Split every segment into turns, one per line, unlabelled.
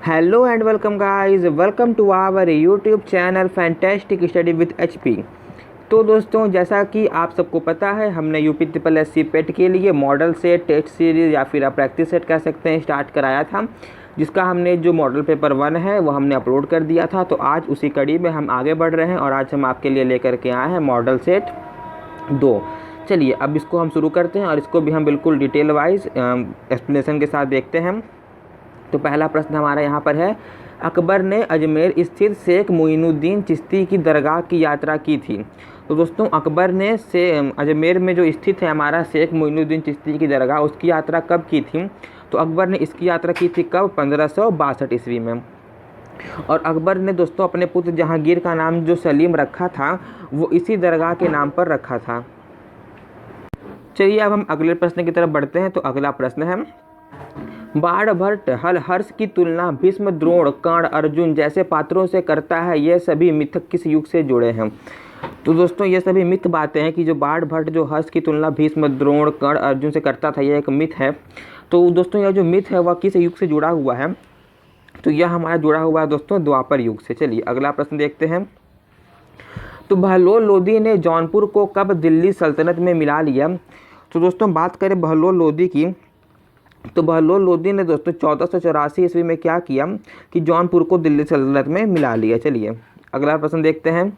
Hello and welcome guys, welcome to our YouTube channel fantastic study with HP. तो दोस्तों, जैसा कि आप सबको पता है, हमने यूपी ट्रिपल एससी पेट के लिए मॉडल सेट, टेस्ट सीरीज़ या फिर आप प्रैक्टिस सेट कह सकते हैं, स्टार्ट कराया था, जिसका हमने जो मॉडल पेपर 1 है वो हमने अपलोड कर दिया था। तो आज उसी कड़ी में हम आगे बढ़ रहे हैं और आज हम आपके लिए लेकर के आए हैं मॉडल सेट 2। चलिए अब इसको हम शुरू करते हैं और इसको भी हम बिल्कुल डिटेल वाइज एक्सप्लेनेशन के साथ देखते हैं। तो पहला प्रश्न हमारा यहाँ पर है, अकबर ने अजमेर स्थित शेख मोइनुद्दीन चिश्ती की दरगाह की यात्रा की थी। तो दोस्तों, अकबर ने से अजमेर में जो स्थित है हमारा शेख मोइनुद्दीन चिश्ती की दरगाह, उसकी यात्रा कब की थी? तो अकबर ने इसकी यात्रा की थी कब? 1562 ईस्वी में। और अकबर ने दोस्तों अपने पुत्र जहांगीर का नाम जो सलीम रखा था वो इसी दरगाह के नाम पर रखा था। चलिए अब हम अगले प्रश्न की तरफ बढ़ते हैं। तो अगला प्रश्न है, बाणभट्ट हलहर्ष की तुलना भीष्म, द्रोण, कर्ण, अर्जुन जैसे पात्रों से करता है, ये सभी मिथक किस युग से जुड़े हैं? तो दोस्तों, ये सभी मिथ बातें हैं कि जो बाणभट्ट जो हर्ष की तुलना भीष्म, द्रोण, कर्ण, अर्जुन से करता था, यह एक मिथ है। तो दोस्तों, यह जो मिथ है वह किस युग से जुड़ा हुआ है? तो यह हमारा जुड़ा हुआ है दोस्तों द्वापर युग से। चलिए अगला प्रश्न देखते हैं। तो बहलोल लोदी ने जौनपुर को कब दिल्ली सल्तनत में मिला लिया? तो दोस्तों, बात करें बहलोल लोदी की, तो बहलोल लोदी ने दोस्तों 1484 ईस्वी में क्या किया कि जौनपुर को दिल्ली सल्तनत में मिला लिया। चलिए अगला प्रश्न देखते हैं।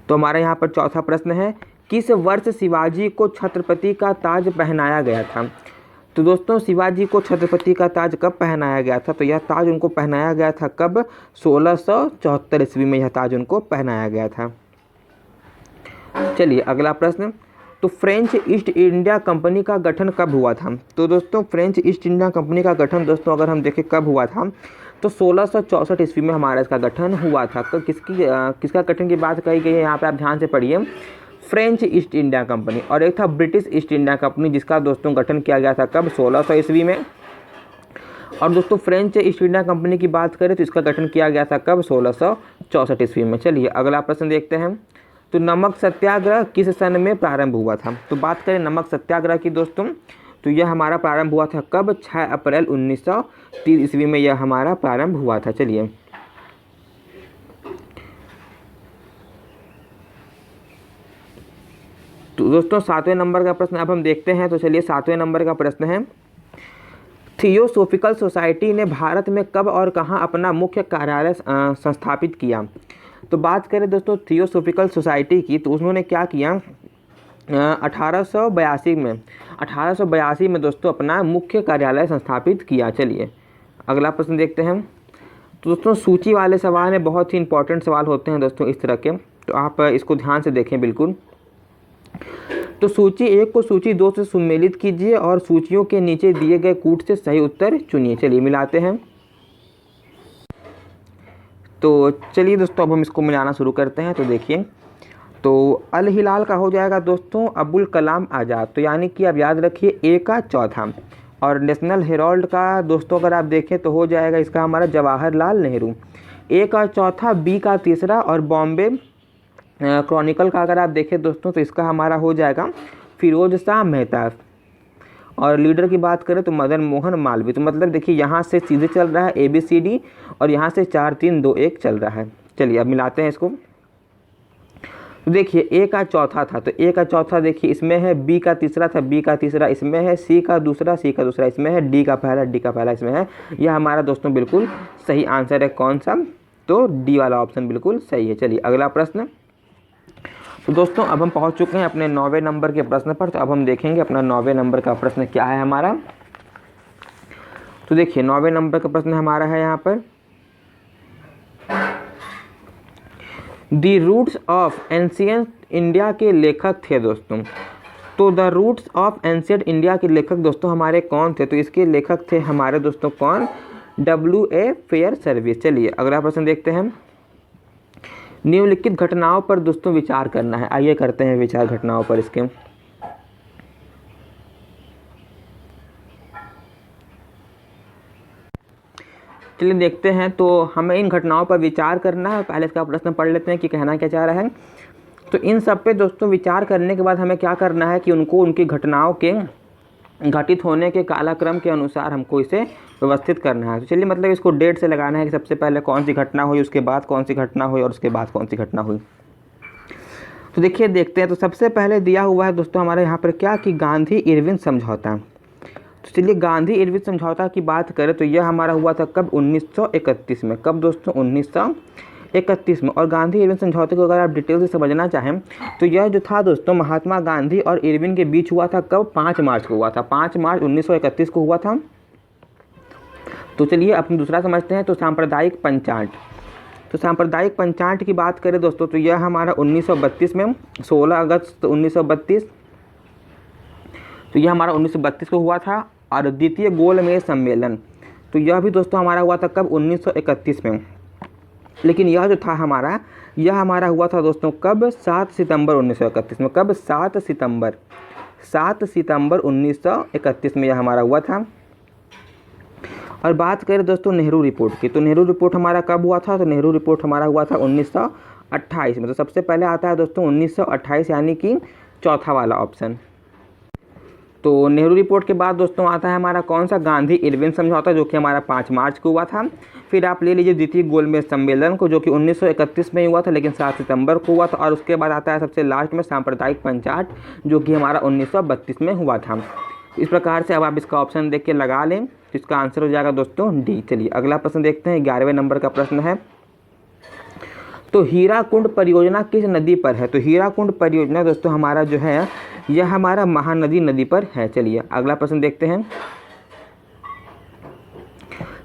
तो हमारे यहाँ पर चौथा प्रश्न है, किस वर्ष शिवाजी को छत्रपति का ताज पहनाया गया था? तो दोस्तों, शिवाजी को छत्रपति का ताज कब पहनाया गया था? तो यह ताज उनको पहनाया गया था कब? 1674 ईस्वी में यह ताज उनको पहनाया गया था। चलिए अगला प्रश्न, तो फ्रेंच ईस्ट इंडिया कंपनी का गठन कब हुआ था? तो दोस्तों, फ्रेंच ईस्ट इंडिया कंपनी का गठन दोस्तों अगर हम देखें कब हुआ था, तो 1664 ईस्वी में हमारा इसका गठन हुआ था। तो किसका गठन की बात कही गई है यहाँ पे, आप ध्यान से पढ़िए। फ्रेंच ईस्ट इंडिया कंपनी, और एक था ब्रिटिश ईस्ट इंडिया कंपनी, जिसका दोस्तों गठन किया गया था कब? 1600 ईस्वी में। और दोस्तों, फ्रेंच ईस्ट इंडिया कंपनी की बात करें तो इसका गठन किया गया था कब? 1664 ईस्वी में। चलिए अगला प्रश्न देखते हैं। तो नमक सत्याग्रह किस सन में प्रारंभ हुआ था? तो बात करें नमक सत्याग्रह की दोस्तों, तो यह हमारा प्रारंभ हुआ था कब? 6 अप्रैल 1930 ईस्वी में यह हमारा प्रारंभ हुआ था। चलिए तो दोस्तों, 7वें नंबर का प्रश्न अब हम देखते हैं। तो चलिए 7वें नंबर का प्रश्न है, थियोसॉफिकल सोसाइटी ने भारत में कब और कहां अपना मुख्य कार्यालय संस्थापित किया? तो बात करें दोस्तों थियोसॉफिकल सोसाइटी की, तो उन्होंने क्या किया? 1882 में दोस्तों अपना मुख्य कार्यालय संस्थापित किया। चलिए अगला प्रश्न देखते हैं। तो दोस्तों, सूची वाले सवाल हैं, बहुत ही इंपॉर्टेंट सवाल होते हैं दोस्तों इस तरह के, तो आप इसको ध्यान से देखें बिल्कुल। तो सूची 1 को सूची 2 से सम्मिलित कीजिए और सूचियों के नीचे दिए गए कूट से सही उत्तर चुनिए। चलिए मिलाते हैं। तो चलिए दोस्तों, अब हम इसको मिलाना शुरू करते हैं। तो देखिए, तो अल हिलाल का हो जाएगा दोस्तों अबुल कलाम आज़ाद, तो यानी कि आप याद रखिए ए का चौथा। और नेशनल हेराल्ड का दोस्तों अगर आप देखें तो हो जाएगा इसका हमारा जवाहरलाल नेहरू, ए का चौथा, बी का तीसरा। और बॉम्बे क्रॉनिकल का अगर आप देखें दोस्तों तो इसका हमारा हो जाएगा फिरोज शाह मेहता। और लीडर की बात करें तो मदन मोहन मालवीय। तो मतलब देखिए, यहाँ से सीधे चल रहा है ABCD और यहाँ से 4 3 2 1 चल रहा है। चलिए अब मिलाते हैं इसको। तो देखिए, ए का चौथा था, तो ए का चौथा देखिए इसमें है, बी का तीसरा था, बी का तीसरा इसमें है, सी का दूसरा इसमें है, डी का पहला इसमें है। यह हमारा दोस्तों बिल्कुल सही आंसर है। कौन सा? तो डी वाला ऑप्शन बिल्कुल सही है। चलिए अगला प्रश्न। तो दोस्तों, अब हम पहुंच चुके हैं अपने 9वें नंबर के प्रश्न पर। तो अब हम देखेंगे अपना 9वें नंबर का प्रश्न क्या है हमारा। तो देखिए 9वें नंबर का प्रश्न हमारा है यहाँ पर, the roots of ancient India के लेखक थे दोस्तों। तो the roots of ancient India के लेखक दोस्तों हमारे कौन थे? तो इसके लेखक थे हमारे दोस्तों कौन? WA fair service. चलिए अगला प्रश्न देखते हैं। निम्नलिखित घटनाओं पर दोस्तों विचार करना है। आइए करते हैं विचार घटनाओं पर इसके। चलिए देखते हैं। तो हमें इन घटनाओं पर विचार करना है। पहले इसका प्रश्न पढ़ लेते हैं कि कहना क्या चाह रहा है। तो इन सब पे दोस्तों विचार करने के बाद हमें क्या करना है कि उनको उनकी घटनाओं के घटित होने के कालक्रम के अनुसार हमको इसे व्यवस्थित करना है। तो चलिए मतलब इसको डेट से लगाना है कि सबसे पहले कौन सी घटना हुई, उसके बाद कौन सी घटना हुई और उसके बाद कौन सी घटना हुई। तो देखिए देखते हैं। तो सबसे पहले दिया हुआ है दोस्तों हमारे यहाँ पर क्या कि गांधी इरविन समझौता। तो चलिए गांधी इरविन समझौता की बात करें तो यह हमारा हुआ था कब, 1931 में। कब दोस्तों, 1931 में। और गांधी इरविन समझौते को अगर आप डिटेल से समझना चाहें तो यह जो था दोस्तों महात्मा गांधी और इरविन के बीच हुआ था कब, 5 मार्च को हुआ था। 5 मार्च 1931 को हुआ था। तो चलिए अपन दूसरा समझते हैं। तो सांप्रदायिक पंचाट। तो सांप्रदायिक पंचाट की बात करें दोस्तों तो यह हमारा 1932 में, 16 अगस्त 1932। तो यह हमारा 1932 को हुआ था। और द्वितीय गोलमेज सम्मेलन तो यह भी दोस्तों हमारा हुआ था कब, 1931 में। लेकिन यह जो था हमारा, यह हमारा हुआ था दोस्तों कब, 7 सितंबर 1931 में। कब, 7 सितंबर 1931 में यह हमारा हुआ था। और बात करें दोस्तों नेहरू रिपोर्ट की, तो नेहरू रिपोर्ट हमारा कब हुआ था, तो नेहरू रिपोर्ट हमारा हुआ था 1928 में। तो सबसे पहले आता है दोस्तों 1928 यानी कि चौथा वाला ऑप्शन। तो नेहरू रिपोर्ट के बाद दोस्तों आता है हमारा कौन सा, गांधी इरविन समझौता जो कि हमारा 5 मार्च को हुआ था। फिर आप ले लीजिए द्वितीय गोलमेज सम्मेलन को जो कि 1931 में हुआ था लेकिन 7 सितंबर को हुआ था। और उसके बाद आता है सबसे लास्ट में सांप्रदायिक पंचाट जो कि हमारा 1932 में हुआ था। इस प्रकार से अब आप इसका ऑप्शन देख के लगा लें तो इसका आंसर हो जाएगा दोस्तों डी। चलिए अगला प्रश्न देखते हैं। 11वें नंबर का प्रश्न है। तो हीराकुंड परियोजना किस नदी पर है। तो हीराकुंड परियोजना दोस्तों हमारा जो है यह हमारा महानदी नदी पर है। चलिए अगला प्रश्न देखते हैं।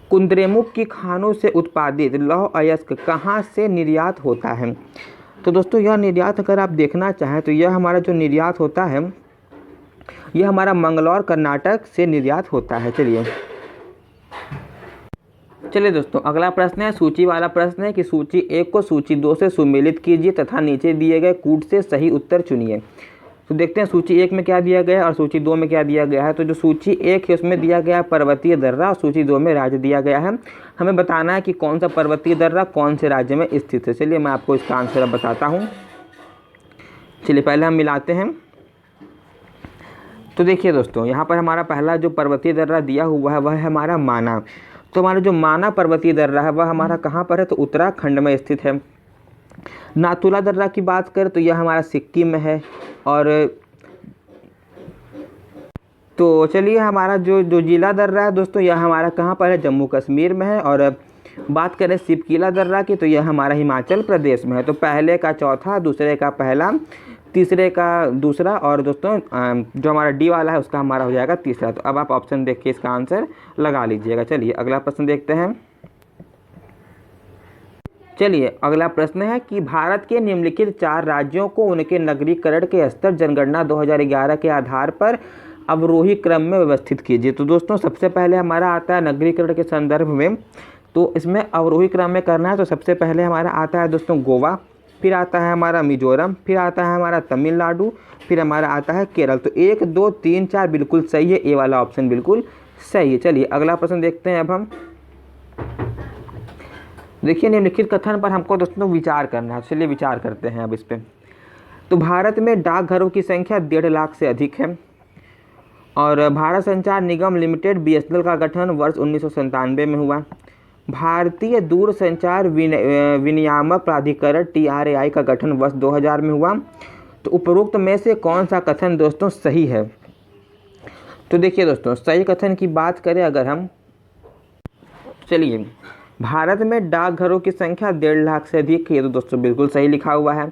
कुद्रेमुख की खानों से उत्पादित लौह अयस्क कहाँ से निर्यात होता है। तो दोस्तों यह निर्यात अगर आप देखना चाहें तो यह हमारा जो निर्यात होता है यह हमारा मंगलौर कर्नाटक से निर्यात होता है। चलिए दोस्तों अगला प्रश्न है, सूची वाला प्रश्न है कि सूची 1 को सूची 2 से सुमेलित कीजिए तथा नीचे दिए गए कूट से सही उत्तर चुनिए। तो देखते हैं सूची 1 में क्या दिया गया है और सूची 2 में क्या दिया गया है। तो जो सूची 1 है उसमें दिया गया है पर्वतीय दर्रा और सूची 2 में राज्य दिया गया है। हमें बताना है कि कौन सा पर्वतीय दर्रा कौन से राज्य में स्थित है। चलिए मैं आपको इसका आंसर अब बताता हूँ। चलिए पहले हम मिलाते हैं। तो देखिए दोस्तों यहाँ पर हमारा पहला जो पर्वतीय दर्रा दिया हुआ है वह है हमारा माना। तो हमारा जो माना पर्वतीय दर्रा है वह हमारा कहाँ पर है, तो उत्तराखंड में स्थित है। नाथुला दर्रा की बात करें तो यह हमारा सिक्किम में है। और तो चलिए हमारा जो जिला दर्रा है दोस्तों यह हमारा कहाँ पर है, जम्मू कश्मीर में है। और बात करें सिपकीला दर्रा की तो यह हमारा हिमाचल प्रदेश में है। तो पहले का चौथा, दूसरे का पहला, तीसरे का दूसरा और दोस्तों जो हमारा डी वाला है उसका हमारा हो जाएगा तीसरा। तो अब आप ऑप्शन देख के इसका आंसर लगा लीजिएगा। चलिए अगला प्रश्न देखते हैं। चलिए अगला प्रश्न है कि भारत के निम्नलिखित 4 राज्यों को उनके नगरीकरण के स्तर जनगणना 2011 के आधार पर अवरोही क्रम में व्यवस्थित कीजिए। तो दोस्तों सबसे पहले हमारा आता है नगरीकरण के संदर्भ में, तो इसमें अवरोही क्रम में करना है। तो सबसे पहले हमारा आता है दोस्तों गोवा, फिर आता है हमारा मिजोरम, फिर आता है हमारा तमिलनाडु, फिर हमारा आता है केरल। तो 1, 2, 3, 4 बिल्कुल सही है, ए वाला ऑप्शन बिल्कुल सही है। चलिए अगला प्रश्न देखते हैं। अब हम देखिए निम्नलिखित कथन पर हमको दोस्तों विचार करना है। चलिए विचार करते हैं अब इस पर। तो भारत में डाकघरों की संख्या 1.5 लाख से अधिक है। और भारत संचार निगम लिमिटेड BSNL का गठन वर्ष 1997 में हुआ। भारतीय दूरसंचार विनियामक प्राधिकरण TRAI का गठन वर्ष 2000 में हुआ। तो उपरोक्त में से कौन सा कथन दोस्तों सही है। तो देखिए दोस्तों सही कथन की बात करें अगर हम, चलिए भारत में डाकघरों की संख्या 1.5 लाख से अधिक है, तो दोस्तों बिल्कुल सही लिखा हुआ है।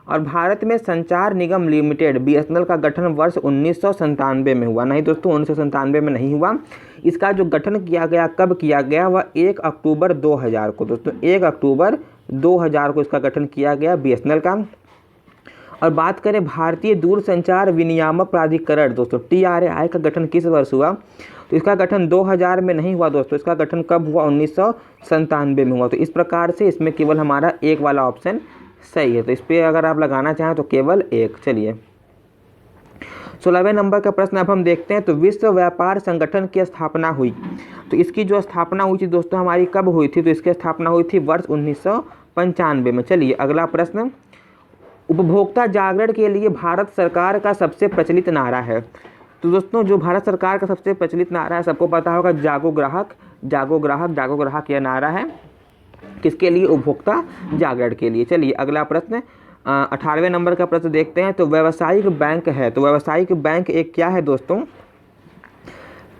और भारत में संचार निगम लिमिटेड BSNL का गठन वर्ष 1997 में हुआ। नहीं दोस्तों 1997 में नहीं हुआ। इसका जो गठन किया गया कब किया गया, वह 1 अक्टूबर 2000 को। दोस्तों 1 अक्टूबर 2000 को इसका गठन किया गया BSNL का। और बात करें भारतीय दूरसंचार विनियामक प्राधिकरण दोस्तों TRAI का गठन किस वर्ष हुआ, तो इसका गठन 2000 में नहीं हुआ दोस्तों। इसका गठन कब हुआ, 1997 में हुआ। तो इस प्रकार से इसमें केवल हमारा 1 वाला ऑप्शन सही है। तो इस पर अगर आप लगाना चाहें तो केवल 1। चलिए 16वें नंबर का प्रश्न अब हम देखते हैं। तो विश्व व्यापार संगठन की स्थापना हुई, तो इसकी जो स्थापना हुई थी दोस्तों हमारी कब हुई थी, तो इसकी स्थापना हुई थी वर्ष 1995 में। चलिए अगला प्रश्न, उपभोक्ता जागरण के लिए भारत सरकार का सबसे प्रचलित नारा है। तो दोस्तों जो भारत सरकार का सबसे प्रचलित नारा है, सबको पता होगा, जागो ग्राहक जागो ग्राहक जागो ग्राहक, यह नारा है किसके लिए? उपभोक्ता जागरण के लिए। चलिए अगला प्रश्न 18वें नंबर का प्रश्न देखते हैं। तो व्यावसायिक बैंक है, तो व्यावसायिक बैंक एक क्या है दोस्तों?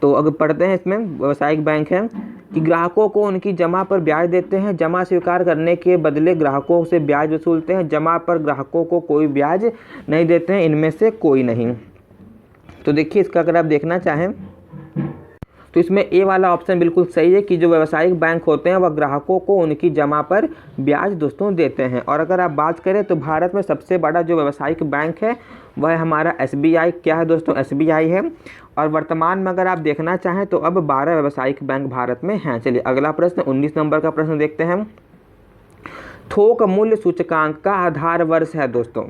तो अगर पढ़ते हैं इसमें, व्यावसायिक बैंक है कि ग्राहकों को उनकी जमा पर ब्याज देते हैं, जमा स्वीकार करने के बदले ग्राहकों से ब्याज वसूलते हैं, जमा पर ग्राहकों को कोई ब्याज नहीं देते हैं, इनमें से कोई नहीं। तो देखिए इसका अगर आप देखना चाहें तो इसमें ए वाला ऑप्शन बिल्कुल सही है कि जो व्यावसायिक बैंक होते हैं वह ग्राहकों को उनकी जमा पर ब्याज दोस्तों देते हैं। और अगर आप बात करें तो भारत में सबसे बड़ा जो व्यावसायिक बैंक है वह है हमारा SBI। क्या है दोस्तों? SBI है। और वर्तमान में अगर आप देखना चाहें तो अब 12 व्यावसायिक बैंक भारत में हैं। चलिए अगला प्रश्न 19 नंबर का प्रश्न देखते हैं। थोक मूल्य सूचकांक का आधार वर्ष है दोस्तों।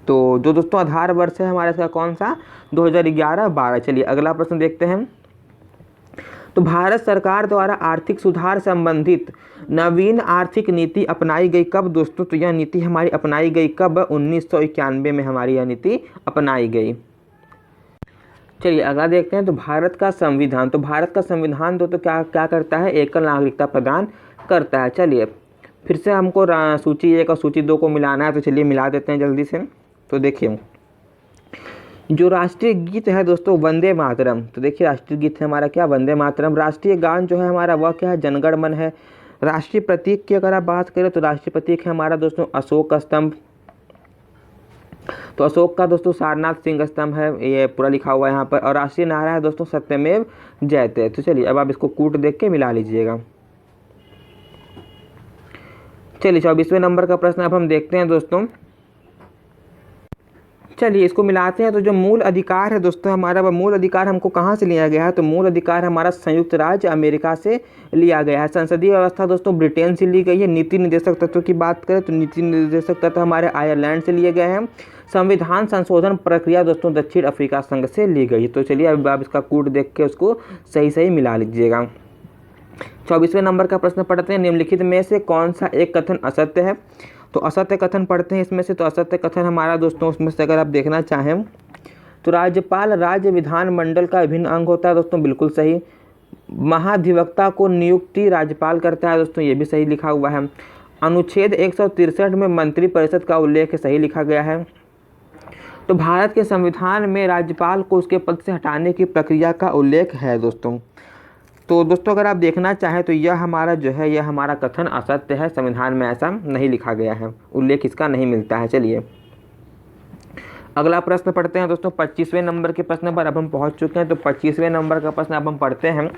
तो जो दोस्तों आधार वर्ष है हमारा इसका कौन सा? 2011-12। चलिए अगला प्रश्न देखते हैं। तो भारत सरकार द्वारा आर्थिक सुधार संबंधित नवीन आर्थिक नीति अपनाई गई कब दोस्तों? तो यह नीति हमारी अपनाई गई कब? 1991 में हमारी यह नीति अपनाई गई। चलिए अगला देखते हैं। तो भारत का संविधान, तो भारत का संविधान दोस्तों क्या क्या करता है? एकल नागरिकता प्रदान करता है। चलिए फिर से हमको सूची 1 और सूची 2 को मिलाना है, तो चलिए मिला देते हैं जल्दी से। तो देखिए जो राष्ट्रीय गीत है दोस्तों वंदे मातरम, तो देखिए राष्ट्रीय गीत है हमारा क्या? वंदे मातरम। राष्ट्रीय गान जो है हमारा वह क्या है? जनगण मन है। राष्ट्रीय प्रतीक की अगर आप बात करें तो राष्ट्रीय प्रतीक है हमारा दोस्तों अशोक स्तंभ। तो अशोक का दोस्तों सारनाथ सिंह स्तंभ है, ये पूरा लिखा हुआ है यहाँ पर। और राष्ट्रीय नारा है दोस्तों सत्यमेव जयते। तो चलिए अब आप इसको कूट देख के मिला लीजिएगा। चलिए 24वें नंबर का प्रश्न अब हम देखते हैं दोस्तों। चलिए इसको मिलाते हैं। तो जो मूल अधिकार है दोस्तों हमारा, वह मूल अधिकार हमको कहाँ से लिया गया है? तो मूल अधिकार हमारा संयुक्त राज्य अमेरिका से लिया गया है। संसदीय व्यवस्था दोस्तों ब्रिटेन से ली गई है। नीति निर्देशक तत्व की बात करें तो नीति निर्देशक तत्व हमारे आयरलैंड से लिए गए हैं। संविधान संशोधन प्रक्रिया दोस्तों दक्षिण अफ्रीका संघ से ली गई। तो चलिए अब आप इसका कूट देख के उसको सही सही मिला लीजिएगा। 24वें नंबर का प्रश्न पढ़ते हैं। निम्नलिखित में से कौन सा एक कथन असत्य है? तो असत्य कथन पढ़ते हैं इसमें से। तो असत्य कथन हमारा दोस्तों उसमें से अगर आप देखना चाहें तो राज्यपाल राज्य विधानमंडल का अभिन्न अंग होता है दोस्तों, बिल्कुल सही। महाधिवक्ता को नियुक्ति राज्यपाल करता है दोस्तों, ये भी सही लिखा हुआ है। अनुच्छेद 163 में मंत्रिपरिषद का उल्लेख सही लिखा गया है। तो भारत के संविधान में राज्यपाल को उसके पद से हटाने की प्रक्रिया का उल्लेख है दोस्तों। तो दोस्तों अगर आप देखना चाहें तो यह हमारा जो है यह हमारा कथन असत्य है, संविधान में ऐसा नहीं लिखा गया है, उल्लेख इसका नहीं मिलता है। चलिए अगला प्रश्न पढ़ते हैं दोस्तों। 25वें नंबर के प्रश्न पर अब हम पहुंच चुके हैं। तो 25वें नंबर का प्रश्न अब हम पढ़ते हैं।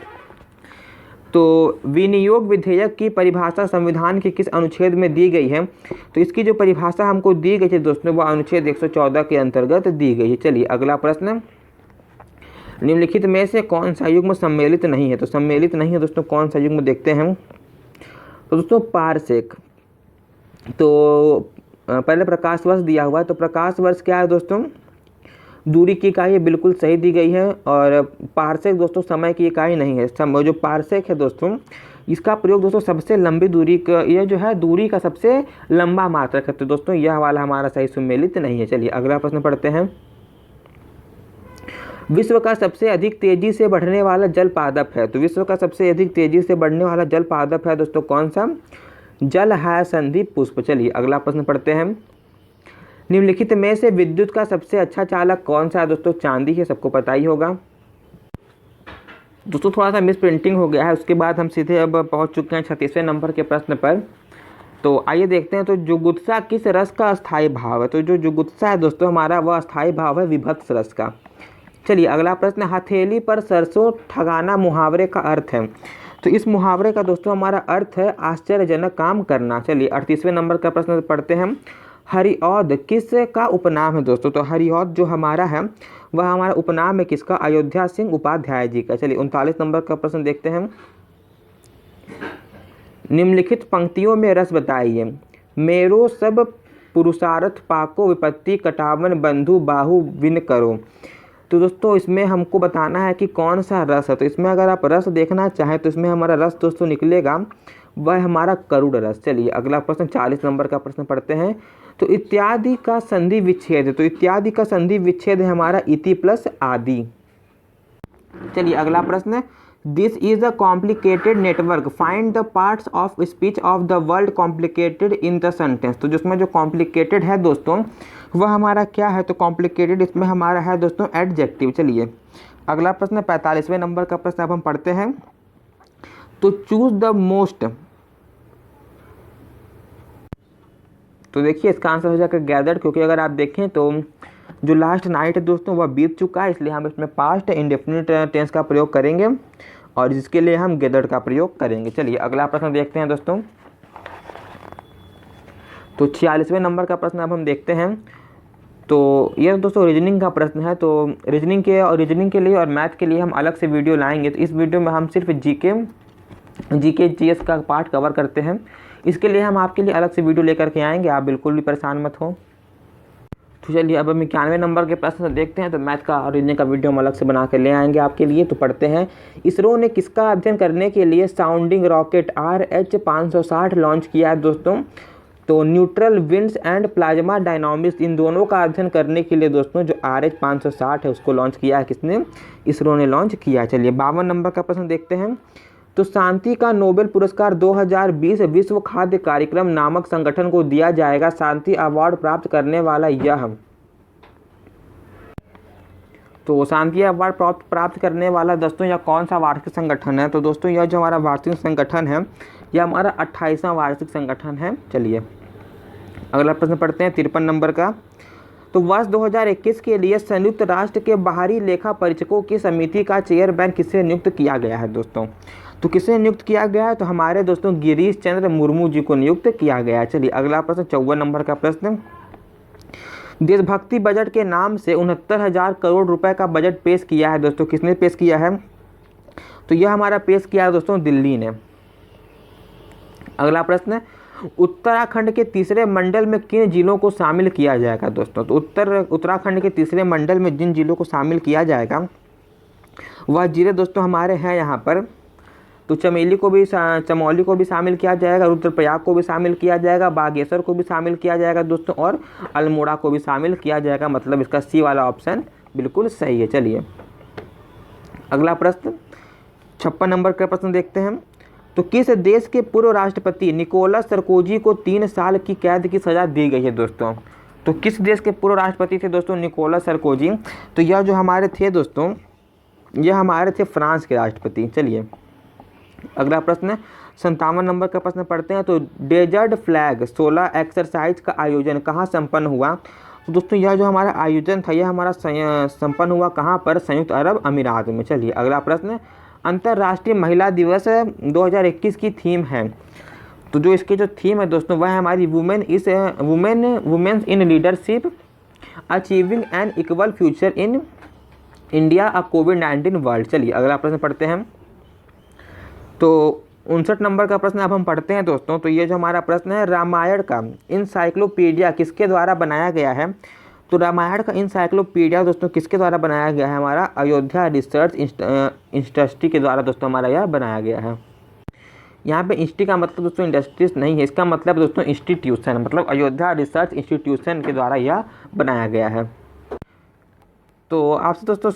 तो विनियोग विधेयक की परिभाषा संविधान के किस अनुच्छेद में दी गई है? तो इसकी जो परिभाषा हमको दी गई थी दोस्तों वो अनुच्छेद 114 के अंतर्गत दी गई है। चलिए अगला प्रश्न। निम्नलिखित में से कौन सा युग्म सम्मिलित नहीं है? तो सम्मिलित नहीं है दोस्तों कौन सा युग्म देखते हैं। तो दोस्तों पारसेक। तो पहले प्रकाश वर्ष दिया हुआ है। तो प्रकाश वर्ष क्या है दोस्तों? दूरी की इकाई बिल्कुल सही दी गई है। और पारसेक दोस्तों समय की इकाई नहीं है। जो पारसेक है दोस्तों इसका प्रयोग दोस्तों सबसे लंबी दूरी का, यह जो है दूरी का सबसे लंबा मात्रक है। तो दोस्तों यह वाला हमारा सही सम्मिलित नहीं है। चलिए अगला प्रश्न पढ़ते हैं। विश्व का सबसे अधिक तेजी से बढ़ने वाला जल पादप है। तो विश्व का सबसे अधिक तेजी से बढ़ने वाला जल पादप है दोस्तों कौन सा? जल है संधि पुष्प। चलिए अगला प्रश्न पढ़ते हैं। निम्नलिखित में से विद्युत का सबसे अच्छा चालक कौन सा है? दोस्तों चांदी है, सबको पता ही होगा। दोस्तों थोड़ा सा मिस प्रिंटिंग हो गया है। उसके बाद हम सीधे अब पहुंच चुके हैं 36वें नंबर के प्रश्न पर। तो आइए देखते हैं। तो जुगुत्सा किस रस का अस्थायी भाव है? तो जो जुगुत्सा है दोस्तों हमारा वह अस्थायी भाव है विभत्स रस का। चलिए अगला प्रश्न। हथेली पर सरसों ठगाना मुहावरे का अर्थ है। तो इस मुहावरे का दोस्तों हमारा अर्थ है आश्चर्यजनक काम करना। चलिए 38वें नंबर का प्रश्न पढ़ते हैं। हरिऔध किस का उपनाम है दोस्तों? तो हरिऔध जो हमारा है वह हमारा उपनाम है किसका? अयोध्या सिंह उपाध्याय जी का। चलिए 39 नंबर का प्रश्न देखते हैं। निम्नलिखित पंक्तियों में रस बताइए। मेरो सब पुरुषार्थ पाको विपत्ति कटावन बंधु बाहु विन करो। तो दोस्तों इसमें हमको बताना है कि कौन सा रस है। तो इसमें अगर आप रस देखना चाहें तो इसमें हमारा रस दोस्तों निकलेगा वह हमारा करुड़ रस। चलिए अगला प्रश्न 40 नंबर का प्रश्न पढ़ते हैं। तो इत्यादि का संधि विच्छेद है, तो इत्यादि का संधि विच्छेद है हमारा इति प्लस आदि। चलिए अगला प्रश्न, this is a complicated network, find the parts of speech of the word complicated in the sentence. तो जिसमें जो कॉम्प्लिकेटेड है दोस्तों वह हमारा क्या है, तो कॉम्प्लिकेटेड इसमें हमारा है दोस्तों एडजेक्टिव। चलिए अगला प्रश्न 45वें नंबर का प्रश्न अब हम पढ़ते हैं। तो चूज द मोस्ट, तो देखिए इसका आंसर हो जाएगा गैदर्ड, क्योंकि अगर आप देखें तो जो लास्ट नाइट है दोस्तों वह बीत चुका है, इसलिए हम इसमें पास्ट इंडेफिनिट टेंस का प्रयोग करेंगे और जिसके लिए हम गैदर्ड का प्रयोग करेंगे। चलिए अगला प्रश्न देखते हैं दोस्तों। तो 46वें नंबर का प्रश्न अब हम देखते हैं। तो ये दोस्तों रीजनिंग का प्रश्न है। तो रीजनिंग के लिए और मैथ के लिए हम अलग से वीडियो लाएंगे। तो इस वीडियो में हम सिर्फ जीके जीएस का पार्ट कवर करते हैं। इसके लिए हम आपके लिए अलग से वीडियो लेकर के आएंगे, आप बिल्कुल भी परेशान मत हो। तो चलिए अब हम 91 नंबर के प्रश्न देखते हैं। तो मैथ का और रीजनिंग का वीडियो हम अलग से बना कर ले आएंगे आपके लिए। तो पढ़ते हैं, इसरो ने किसका अध्ययन करने के लिए साउंडिंग रॉकेट RH-560 लॉन्च किया है दोस्तों। तो neutral winds and plasma dynamics, इन दोनों का अध्ययन करने के लिए दोस्तों जो RH-560 है उसको लॉन्च किया है किसने, इसरो ने लॉन्च किया है। चलिए 52 नंबर का प्रश्न देखते हैं। तो शांति का नोबेल पुरस्कार 2020 विश्व खाद्य कार्यक्रम नामक संगठन को दिया जाएगा। शांति अवार्ड प्राप्त करने वाला यह, तो शांति अवार्ड प्राप्त करने वाला दोस्तों यह कौन सा वार्षिक संगठन है। तो दोस्तों यह जो हमारा वार्षिक संगठन है यह हमारा 28वां वार्षिक संगठन है। चलिए अगला प्रश्न पढ़ते हैं 53 नंबर का। तो वर्ष 2021 के लिए संयुक्त राष्ट्र के बाहरी लेखा परीक्षकों की समिति का चेयरमैन किसे नियुक्त किया गया है दोस्तों। तो किसे नियुक्त किया गया है, तो हमारे दोस्तों गिरीश चंद्र मुर्मू जी को नियुक्त किया गया है। चलिए अगला प्रश्न 54 नंबर का प्रश्न। देशभक्ति बजट के नाम से 69,000 करोड़ रुपए का बजट पेश किया है दोस्तों, किसने पेश किया है, तो यह हमारा पेश किया है दोस्तों दिल्ली ने। अगला प्रश्न, उत्तराखंड के तीसरे मंडल में किन जिलों को शामिल किया जाएगा दोस्तों। तो उत्तराखंड के तीसरे मंडल में जिन जिलों को शामिल किया जाएगा वह जिले दोस्तों हमारे हैं यहाँ पर। तो चमोली को भी शामिल किया जाएगा, रुद्रप्रयाग को भी शामिल किया जाएगा, बागेश्वर को भी शामिल किया जाएगा दोस्तों, और अल्मोड़ा को भी शामिल किया जाएगा। मतलब इसका सी वाला ऑप्शन बिल्कुल सही है। चलिए अगला प्रश्न 56 नंबर का प्रश्न देखते हैं। तो किस देश के पूर्व राष्ट्रपति निकोलस सरकोजी को 3 साल की कैद की सज़ा दी गई है दोस्तों। तो किस देश के पूर्व राष्ट्रपति थे दोस्तों निकोलस सरकोजी, तो यह जो हमारे थे दोस्तों यह हमारे थे फ्रांस के राष्ट्रपति। चलिए अगला प्रश्न 57 नंबर का प्रश्न पढ़ते हैं। तो डेजर्ट फ्लैग 16 एक्सरसाइज का आयोजन कहाँ संपन्न हुआ। तो दोस्तों यह जो हमारा आयोजन था यह हमारा संपन्न हुआ कहाँ पर, संयुक्त अरब अमीरात में। चलिए अगला प्रश्न, अंतर्राष्ट्रीय महिला दिवस 2021 की थीम है। तो जो इसकी जो थीम है दोस्तों वह है हमारी women's in leadership achieving an equal future in India a कोविड-19 वर्ल्ड। चलिए अगला प्रश्न पढ़ते हैं। तो 59 नंबर का प्रश्न अब हम पढ़ते हैं दोस्तों। तो ये जो हमारा प्रश्न है, रामायण का इंसाइक्लोपीडिया किसके द्वारा बनाया गया है। तो रामायण का इंसाइक्लोपीडिया दोस्तों किसके द्वारा बनाया गया है, हमारा अयोध्या रिसर्च इंडस्ट्री के द्वारा दोस्तों हमारा यह बनाया गया है। यहाँ पे इंस्टी का मतलब दोस्तों इंडस्ट्रीज नहीं है, इसका मतलब दोस्तों इंस्टीट्यूशन, मतलब अयोध्या रिसर्च इंस्टीट्यूशन के द्वारा यह बनाया गया है। तो आपसे दोस्तों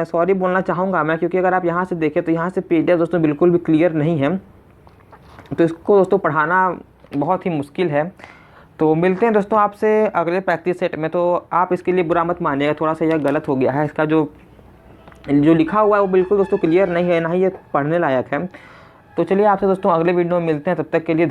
सॉरी बोलना चाहूँगा मैं, क्योंकि अगर आप यहाँ से देखें तो यहाँ से पीडीएफ दोस्तों बिल्कुल भी क्लियर नहीं है, तो इसको दोस्तों पढ़ाना बहुत ही मुश्किल है। तो मिलते हैं दोस्तों आपसे अगले प्रैक्टिस सेट में। तो आप इसके लिए बुरा मत मानिएगा, थोड़ा सा यह गलत हो गया है, इसका जो लिखा हुआ है वो बिल्कुल दोस्तों क्लियर नहीं है, ना ही ये पढ़ने लायक है। तो चलिए आपसे दोस्तों अगले वीडियो में मिलते हैं, तब तक के लिए